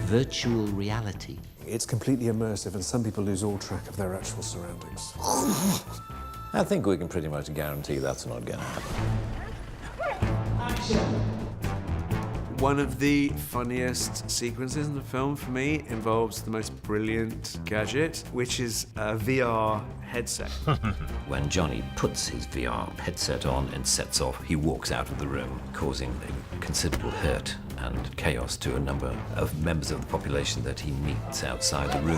virtual reality. It's completely immersive, and some people lose all track of their actual surroundings. I think we can pretty much guarantee that's not going to happen. Action. One of the funniest sequences in the film for me involves the most brilliant gadget, which is a VR headset. When Johnny puts his VR headset on and sets off, he walks out of the room, causing considerable hurt and chaos to a number of members of the population that he meets outside the room.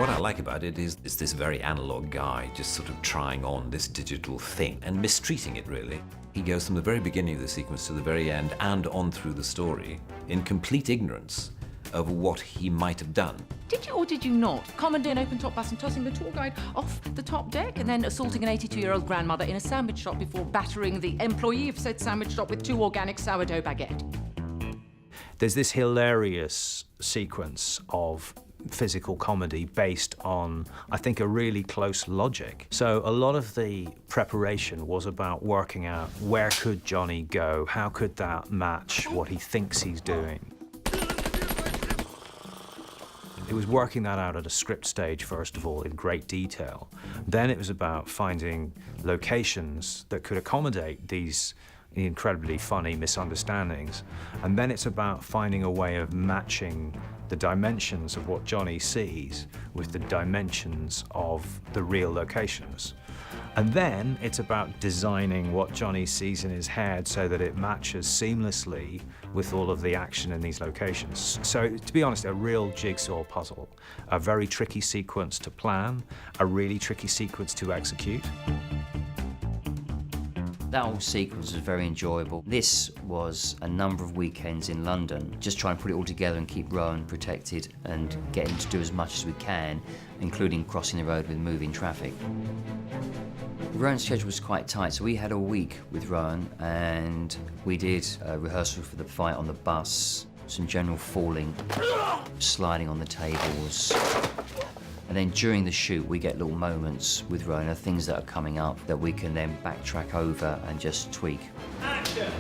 What I like about it is this very analog guy just sort of trying on this digital thing and mistreating it, really. He goes from the very beginning of the sequence to the very end and on through the story in complete ignorance of what he might have done. Did you or did you not commandeer an open-top bus and tossing the tour guide off the top deck and then assaulting an 82-year-old grandmother in a sandwich shop before battering the employee of said sandwich shop with 2 organic sourdough baguette? There's this hilarious sequence of physical comedy based on, I think, a really close logic. So a lot of the preparation was about working out where could Johnny go, how could that match what he thinks he's doing. It was working that out at a script stage, first of all, in great detail. Then it was about finding locations that could accommodate these incredibly funny misunderstandings. And then it's about finding a way of matching the dimensions of what Johnny sees with the dimensions of the real locations. And then it's about designing what Johnny sees in his head so that it matches seamlessly with all of the action in these locations. So, to be honest, a real jigsaw puzzle. A very tricky sequence to plan, a really tricky sequence to execute. That whole sequence was very enjoyable. This was a number of weekends in London, just trying to put it all together and keep Rowan protected and get him to do as much as we can, including crossing the road with moving traffic. Rowan's schedule was quite tight, so we had a week with Rowan, and we did a rehearsal for the fight on the bus, some general falling, sliding on the tables. And then during the shoot, we get little moments with Rowan of things that are coming up that we can then backtrack over and just tweak. Action.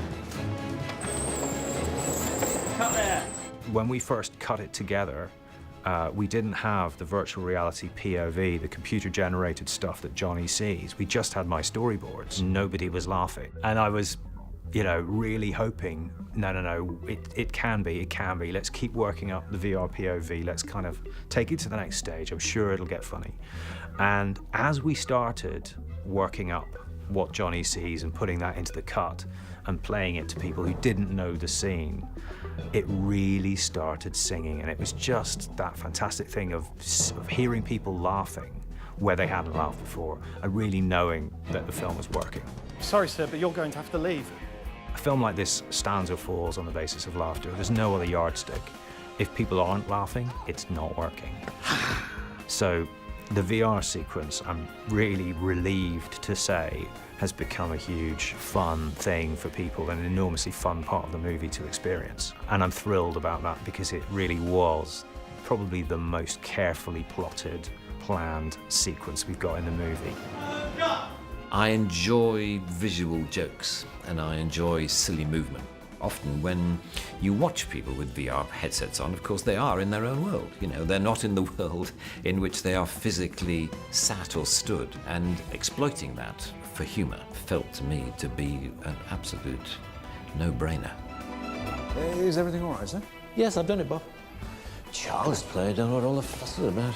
Cut there. When we first cut it together, we didn't have the virtual reality POV, the computer-generated stuff that Johnny sees. We just had my storyboards. Nobody was laughing. And I was, you know, really hoping, no, it can be, let's keep working up the VR POV, let's kind of take it to the next stage, I'm sure it'll get funny. And as we started working up what Johnny sees and putting that into the cut and playing it to people who didn't know the scene, it really started singing, and it was just that fantastic thing of hearing people laughing where they hadn't laughed before, and really knowing that the film was working. Sorry, sir, but you're going to have to leave. A film like this stands or falls on the basis of laughter. There's no other yardstick. If people aren't laughing, it's not working. So the VR sequence, I'm really relieved to say, has become a huge fun thing for people and an enormously fun part of the movie to experience. And I'm thrilled about that because it really was probably the most carefully plotted, planned sequence we've got in the movie. I enjoy visual jokes and I enjoy silly movement. Often when you watch people with VR headsets on, of course they are in their own world. You know, they're not in the world in which they are physically sat or stood, and exploiting that for humor felt to me to be an absolute no-brainer. Is everything all right, sir? Yes, I've done it, Bob. Child's play, I don't know what all the fuss is about.